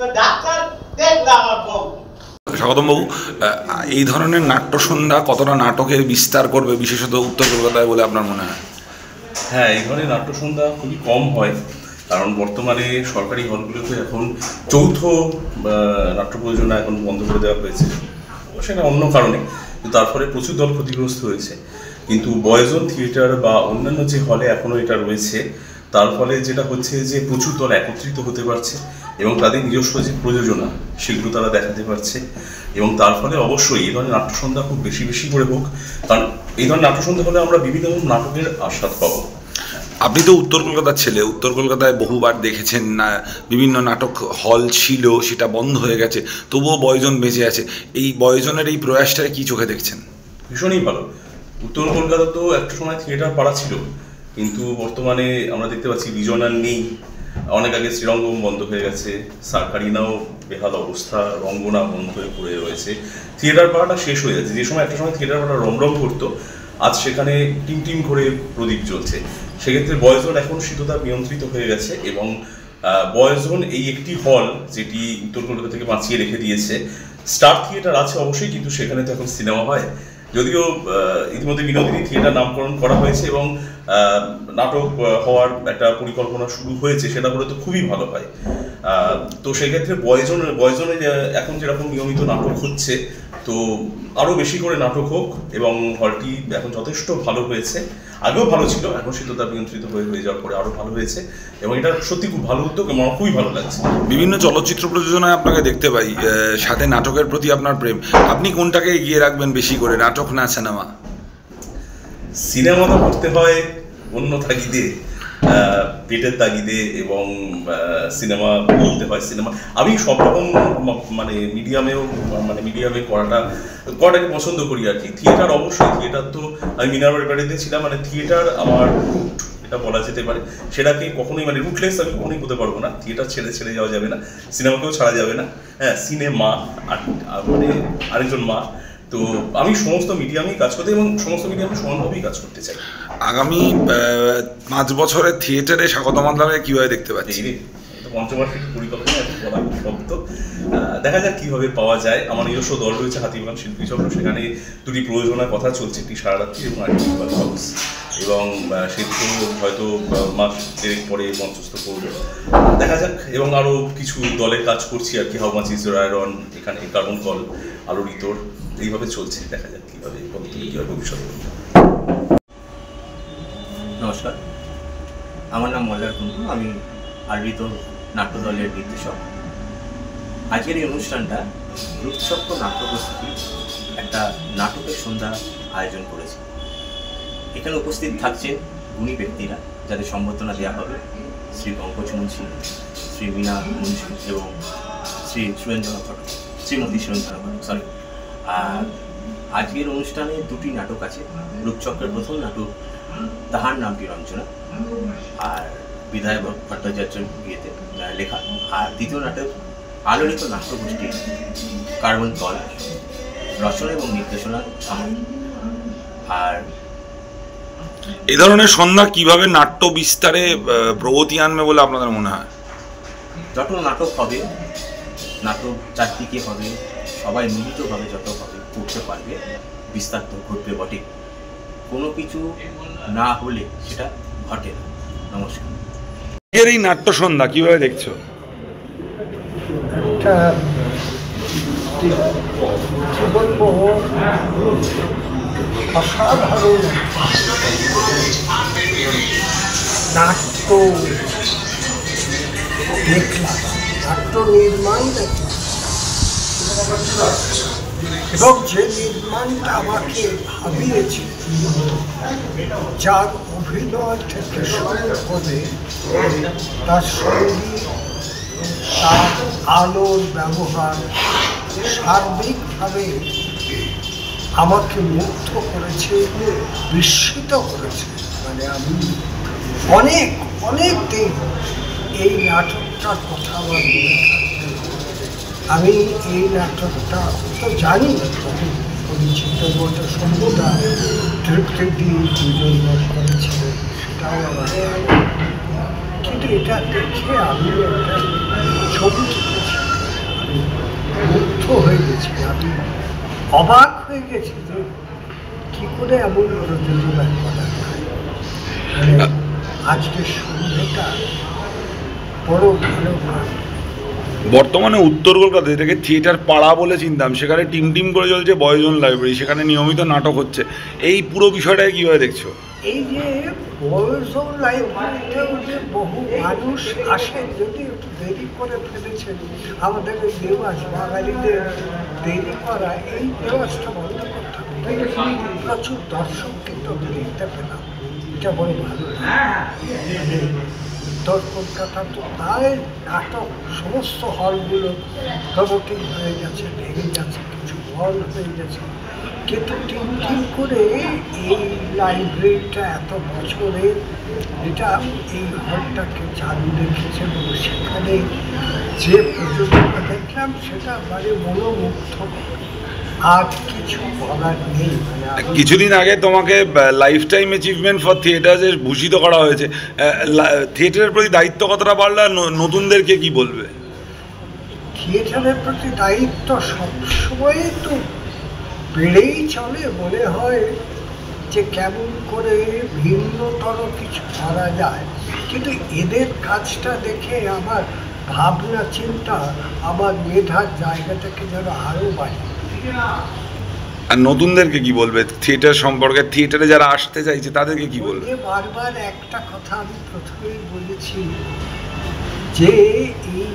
তো ডাক্তার দেখবে আমার বউ। স্বাগতমবাবু, এই ধরনের নাট্যসন্ধ্যা কতটা নাটকের বিস্তার করবে বিশেষত উত্তর কলকাতায় বলে আপনার মনে হয়? হ্যাঁ, এই ধরনের নাট্যসন্ধ্যা খুবই কম হয়, কারণ বর্তমানে সরকারি হলগুলোতে এখন যৌথ নাট্য প্রযোজনা এখন বন্ধ করে দেওয়া হয়েছে, সেটা অন্য কারণে, কিন্তু তার ফলে প্রচুর দল ক্ষতিগ্রস্ত হয়েছে। কিন্তু বয়জন থিয়েটার বা অন্যান্য যে হলে এখনও এটা রয়েছে, তার ফলে যেটা হচ্ছে যে প্রচুর দল একত্রিত হতে পারছে এবং তাদের নিজস্ব যে প্রযোজনা সেগুলো তারা দেখাতে পারছে, এবং তার ফলে অবশ্যই এই ধরনের নাট্যসন্ধ্যা খুব বেশি বেশি করে হোক, কারণ এই ধরনের নাট্যসন্ধ্যা হলে আমরা বিভিন্ন নাটকের আস্বাদ পাবো। আপনি তো উত্তর কলকাতার ছেলে, উত্তর কলকাতায় বহুবার দেখেছেন না, বিভিন্ন নাটক হল ছিল, সেটা বন্ধ হয়ে গেছে, তবুও বয়জন বেঁচে আছে। এই বয়জনের এই প্রয়াসটাকে কি চোখে দেখছেন? ভীষণই ভালো। উত্তর কলকাতা তো একটা সময় থিয়েটার পাড়া ছিল, কিন্তু বর্তমানে আমরা দেখতে পাচ্ছি বিজন আর নেই। অনেক আগে শ্রীরঙ্গম বন্ধ হয়ে গেছে, সারকারিনাও বেহাল অবস্থা, রঙ্গনা বন্ধ হয়ে পড়ে রয়েছে, থিয়েটার পাড়াটা শেষ হয়ে যাচ্ছে। যে সময় একটা সময় থিয়েটার পাড়া রমরম করতো, আজ সেখানে টিম টিম করে প্রদীপ জ্বলছে। সেক্ষেত্রে বয়জন এখন শীততা নিয়ন্ত্রিত হয়ে গেছে, এবং বয়জন এই একটি হল যেটি উত্তর কলকাতা থেকে বাঁচিয়ে রেখে দিয়েছে। স্টার থিয়েটার আছে অবশ্যই, কিন্তু সেখানে তো এখন সিনেমা হয়, যদিও ইতিমধ্যে বিনোদিনী থিয়েটার নামকরণ করা হয়েছে এবং নাটক হওয়ার একটা পরিকল্পনা শুরু হয়েছে, সেটা হলে তো খুবই ভালো হয়। তো সেক্ষেত্রে বয়জনে এখন যেরকম নিয়মিত নাটক হচ্ছে, তো আরও বেশি করে নাটক হোক, এবং হলটি এখন যথেষ্ট ভালো হয়েছে, আগেও ভালো ছিল, এখন শীততা নিয়ন্ত্রিত হয়ে যাওয়ার পরে আরও ভালো হয়েছে, এবং এটা সত্যি খুব ভালো উদ্যোগ এবং আমার খুবই ভালো লাগছে। বিভিন্ন চলচ্চিত্র প্রযোজনায় আপনাকে দেখতে পাই, সাথে নাটকের প্রতি আপনার প্রেম। আপনি কোনটাকে এগিয়ে রাখবেন বেশি করে, নাটক না সিনেমা? সিনেমা তো করতে হয় অন্য তাগিদে, পেটের তাগিদে, এবং সিনেমা করতে হয় সিনেমা। আমি সব রকম মিডিয়ামে করাটাকে পছন্দ করি আর কি। থিয়েটার অবশ্যই, থিয়েটার তো আমি মিনারবার বাড়িতে ছিলাম, থিয়েটার আমার রুট, এটা বলা যেতে পারে। সেটাকে কখনোই রুটলেস আমি কখনোই হতে পারবো না। থিয়েটার ছেড়ে যাওয়া যাবে না, সিনেমাকেও ছাড়া যাবে না। হ্যাঁ, সিনেমা আরেকজন মা। তো আমি সমস্ত মিডিয়ামেই কাজ করতে এবং সমস্ত মিডিয়ামে সমানভাবেই কাজ করতে চাই। আগামী 5 বছরের থিয়েটারে স্বাগত মান্দালয় কিভাবে দেখতে পাচ্ছি? পঞ্চবার্ষিক পরিকল্পনা এখন বলা খুব শক্ত, দেখা যাক কিভাবে পাওয়া যায়। আমার নিজস্ব দল রয়েছে হাতিবাগান শিল্পী চক্র, সেখানে 2টি প্রযোজনার কথা চলছে, একটি সারারাত্রি এবং আরেকটি হাউস, এবং সেগুলো হয়তো মাস 1.5 পরে মঞ্চস্থ করবে, দেখা যাক। এবং আরও কিছু দলের কাজ করছি আর কি, how much is your iron, এখানে কার্বন কল, আলোর ইতর, এইভাবে চলছে, দেখা যাক কীভাবে ভবিষ্যৎ। নমস্কার, আমার নাম মল্লার কুন্ডু, আমি আলবিত নাট্য দলের নির্দেশক। আজকের এই অনুষ্ঠানটা রূপচক্র নাট্য প্রস্তুতি একটা নাটকের সন্ধ্যা আয়োজন করেছে। এখানে উপস্থিত থাকছেন গুণী ব্যক্তিরা, যাদের সম্বর্ধনা দেওয়া হবে শ্রী পঙ্কজ মুন্সি, শ্রী মীনা মুন্সি এবং শ্রীমতী সুরেন্দ্রনাথ ঘটক। আর আজকের অনুষ্ঠানে 2টি নাটক আছে। রূপচক্রের প্রথম নাটক তাহার নামটি রঞ্জনা, আর বিধায় ভট্টাচার্যের বিয়েতে লেখা। আর দ্বিতীয় নাটক আলোড়িত নাট্যগোষ্ঠী কার্বন কল, রচনা এবং নির্দেশনা আমার। আর এই ধরনের সন্ধ্যা কিভাবে নাট্য বিস্তারে প্রগতি আনবে বলে আপনাদের মনে হয়? যত নাটক হবে, নাটক চারদিকে হবে, সবাই মিলিতভাবে যত হবে করতে পারবে, বিস্তার তো ঘটবে বটে। কোনো কিছু না হলে সেটা ঘটে না। নমস্কার। এই নাট্য সন্ধ্যা কিভাবে দেখছো? একটা বলবো অসাধারণ নাট্য দেখলাম, নাট্য নির্মাণ দেখলাম, এবং যে নির্মাণটা আমাকে ভাবিয়েছে, যার অভিনয় থেকে শুরু করে তার সঙ্গীত, তার আলোর ব্যবহার সার্বিকভাবে আমাকে মুগ্ধ করেছে, বিস্মিত করেছে। আমি অনেক দিন এই নাটকটার কথা আমার মনে থাকবে। আমি এই নাটকটা তো জানি, পরিচিত বলতে সম্ভবত তৃপ্তি দুজন করেছিলেন, সেটাও আমার জানি। কিন্তু এটা দেখে আমি একটা ছবি তুলেছি। হয়ে গেছি, আমি অবাক হয়ে গেছি যে কি করে এমন প্রযোজনা করা যায়। মানে আজকের সন্ধ্যেটা বড় ভালো কাজ। বর্তমানে উত্তর কলকাতা, যেটাকে থিয়েটার পাড়া বলে চিনতাম, সেখানে টিম টিম করে চলছে বয়জন লাইব্রেরি, সেখানে নিয়মিত নাটক হচ্ছে। এই পুরো বিষয়টাকে কীভাবে দেখছো? এই যে বয়জন লাইব্রেরিতেও যে বহু মানুষ আসেন, যদি একটু দেরি করে ফেলেছেন, আমাদের এই দেওয়াজ বাঙালিদের দেরি করা, এই দেওয়াজটা বন্ধ করতে হবে। প্রচুর দর্শক কিন্তু দেখতে পেলাম, এটা বড় ভালো। মানে উত্তর কলকাতা তো প্রায় নাটক সমস্ত হলগুলো প্রগতি হয়ে গেছে, ভেঙে যাচ্ছে, কিছু হল হয়ে গেছে, কিন্তু ঠিক করে এই লাইব্রেরিটা এত বছরে এটা এই হলটাকে চালু রেখেছে এবং সেখানে যে প্রযোজনা দেখলাম সেটা মানে মনোমুগ্ধ, আর কিছু বলার নেই। কিছুদিন আগে তোমাকে লাইফ টাইম অ্যাচিভমেন্ট ফর থিয়েটার্সে ভূষিত করা হয়েছে। থিয়েটারের প্রতি দায়িত্ব কতটা বাড়লে, নতুনদেরকে কি বলবে? থিয়েটারের প্রতি দায়িত্ব সবসময়ই তো বেড়েই চলে। মনে হয় যে কেমন করে ভিন্নতর কিছু করা যায়, কিন্তু এদের কাজটা দেখে আমার ভাবনা চিন্তা, আমার মেধার জায়গাটাকে যেন আরও বাড়ে। আর নতুনদেরকে কি বলবে থিয়েটার সম্পর্কে? থিয়েটারে যারা আসতে চাইছে তাদেরকে কি বলবে? বারবার একটা কথা আমি প্রথমেই বলেছি যে এই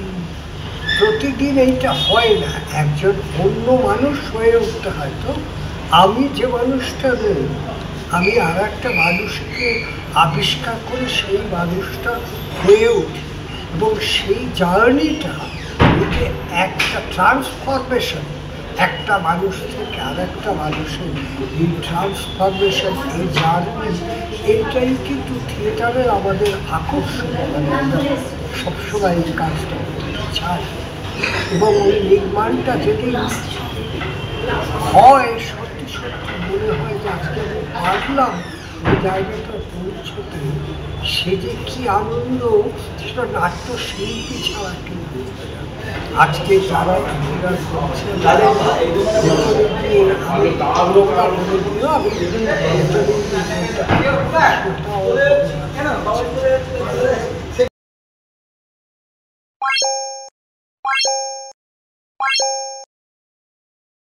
প্রতিদিন এইটা হয় না, একজন অন্য মানুষ হয়ে উঠতে হয়। তো আমি যে মানুষটা নেই, আমি আর একটা মানুষকে আবিষ্কার করে সেই মানুষটা হয়ে উঠি, এবং সেই জার্নিটা যে একটা ট্রান্সফরমেশন, একটা মানুষ থেকে আর একটা মানুষের এই ট্রান্সফরমেশন, এই জার্নি, এইটাই কিন্তু থিয়েটারের আমাদের আকর্ষণ। মানে আমরা সবসময় এই কাজটা করতে চাই, এবং ওই নির্মাণটা যদি হয় সত্যি সত্যি মনে হয় যে আজকে আমি পারলাম ওই জায়গাটা পৌঁছতে, সে যে কি আনন্দ সেটা নাট্যশিল্পী ছাড়া কেউ বুঝবে না। আজকে যারা অভিনয় করছে আমি